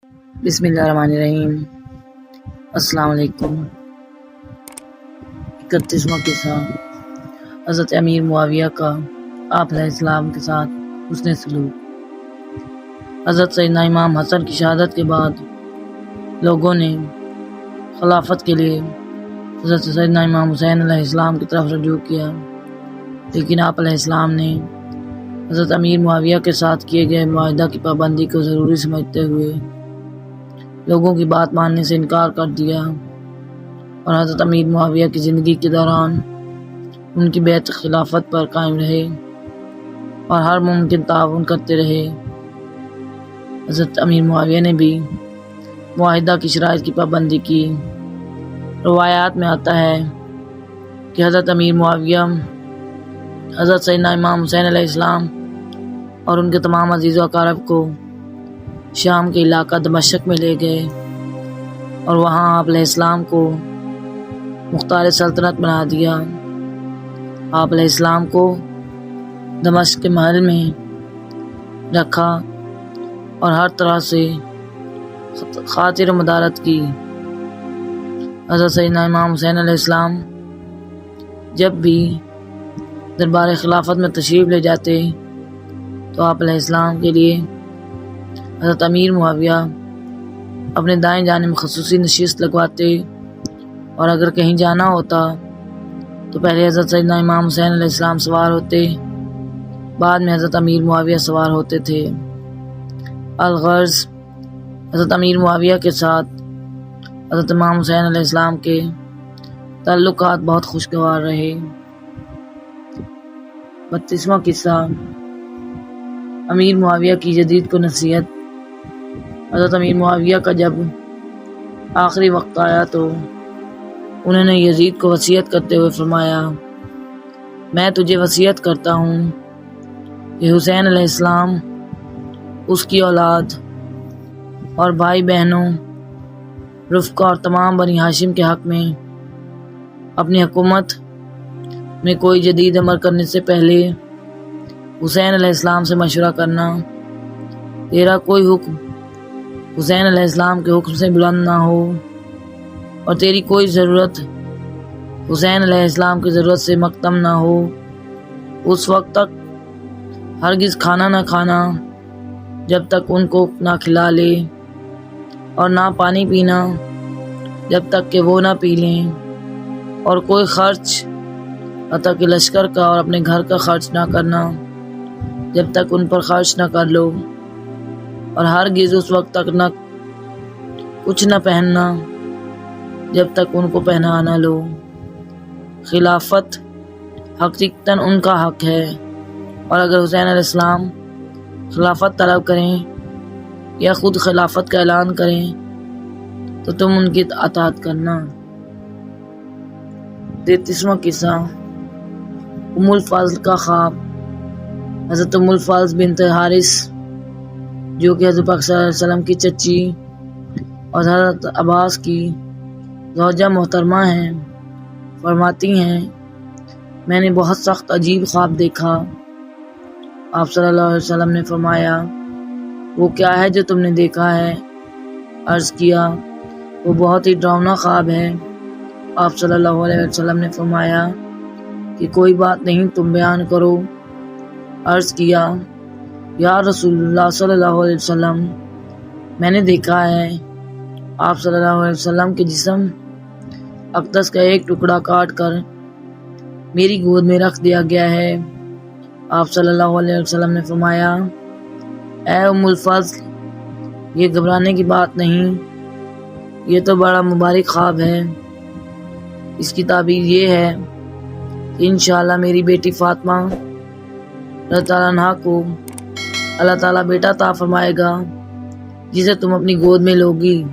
بسم اللہ الرحمن الرحیم۔ السلام علیکم۔ 31واں قصہ حضرت امیر معاویہ کا آپ علیہ السلام کے ساتھ حسن سلوک۔ حضرت سیدنا امام حسن کی شہادت کے بعد لوگوں نے خلافت کے لیے حضرت سیدنا امام حسین علیہ السلام کی طرف رجوع کیا، لیکن آپ علیہ السلام نے حضرت امیر معاویہ کے ساتھ کیے گئے معاہدہ کی پابندی کو ضروری سمجھتے ہوئے لوگوں کی بات ماننے سے انکار کر دیا، اور حضرت امیر معاویہ کی زندگی کے دوران ان کی بیعت خلافت پر قائم رہے اور ہر ممکن تعاون کرتے رہے۔ حضرت امیر معاویہ نے بھی معاہدہ کی شرائط کی پابندی کی۔ روایات میں آتا ہے کہ حضرت امیر معاویہ حضرت سیدنا امام حسین علیہ السلام اور ان کے تمام عزیز و اقارب کو شام کے علاقہ دمشق میں لے گئے اور وہاں آپ علیہ السلام کو مختار سلطنت بنا دیا۔ آپ علیہ السلام کو دمشق کے محل میں رکھا اور ہر طرح سے خاطر و مدارت کی۔ حضرت سیدنا امام حسین علیہ السلام جب بھی دربار خلافت میں تشریف لے جاتے تو آپ علیہ السلام کے لیے حضرت امیر معاویہ اپنے دائیں جانب خصوصی نشست لگواتے، اور اگر کہیں جانا ہوتا تو پہلے حضرت سیدنا امام حسین علیہ السلام سوار ہوتے، بعد میں حضرت امیر معاویہ سوار ہوتے تھے۔ الغرض حضرت امیر معاویہ کے ساتھ حضرت امام حسین علیہ السلام کے تعلقات بہت خوشگوار رہے۔ 32واں قصہ امیر معاویہ کی یزید کو نصیحت۔ حضرت امیر معاویہ کا جب آخری وقت آیا تو انہوں نے یزید کو وصیت کرتے ہوئے فرمایا، میں تجھے وصیت کرتا ہوں کہ حسین علیہ السلام، اس کی اولاد اور بھائی بہنوں، رفقا اور تمام بنی ہاشم کے حق میں اپنی حکومت میں کوئی جدید امر کرنے سے پہلے حسین علیہ السلام سے مشورہ کرنا۔ تیرا کوئی حکم حسین علیہ السلام کے حکم سے بلند نہ ہو، اور تیری کوئی ضرورت حسین علیہ السلام کی ضرورت سے مکتم نہ ہو۔ اس وقت تک ہرگز کھانا نہ کھانا جب تک ان کو نہ کھلا لے، اور نہ پانی پینا جب تک کہ وہ نہ پی لیں، اور کوئی خرچ حتیٰ کہ لشکر کا اور اپنے گھر کا خرچ نہ کرنا جب تک ان پر خرچ نہ کر لو، اور ہرگز اس وقت تک نہ کچھ نہ پہننا جب تک ان کو پہنا نہ لو۔ خلافت حقیقتاً ان کا حق ہے، اور اگر حسین علیہ السلام خلافت طلب کریں یا خود خلافت کا اعلان کریں تو تم ان کی اطاعت کرنا۔ 33واں قصہ ام الفضل کا خواب۔ حضرت ام الفضل بنت حارث، جو کہ حضرت پاک صلی اللہ علیہ وسلم کی چچی اور حضرت عباس کی زوجہ محترمہ ہیں، فرماتی ہیں، میں نے بہت سخت عجیب خواب دیکھا۔ آپ صلی اللہ علیہ وسلم نے فرمایا، وہ کیا ہے جو تم نے دیکھا ہے؟ عرض کیا، وہ بہت ہی ڈراؤنا خواب ہے۔ آپ صلی اللہ علیہ وسلم نے فرمایا کہ کوئی بات نہیں، تم بیان کرو۔ عرض کیا، یا رسول اللہ صلی اللہ علیہ وسلم، میں نے دیکھا ہے آپ صلی اللہ علیہ وسلم کے جسم اقدس کا ایک ٹکڑا کاٹ کر میری گود میں رکھ دیا گیا ہے۔ آپ صلی اللہ علیہ وسلم نے فرمایا، اے ام الفضل، یہ گھبرانے کی بات نہیں، یہ تو بڑا مبارک خواب ہے۔ اس کی تعبیر یہ ہے کہ انشاءاللہ میری بیٹی فاطمہ رضی اللہ عنہا کو اللہ تعالیٰ بیٹا عطا فرمائے گا، جسے تم اپنی گود میں لوگی۔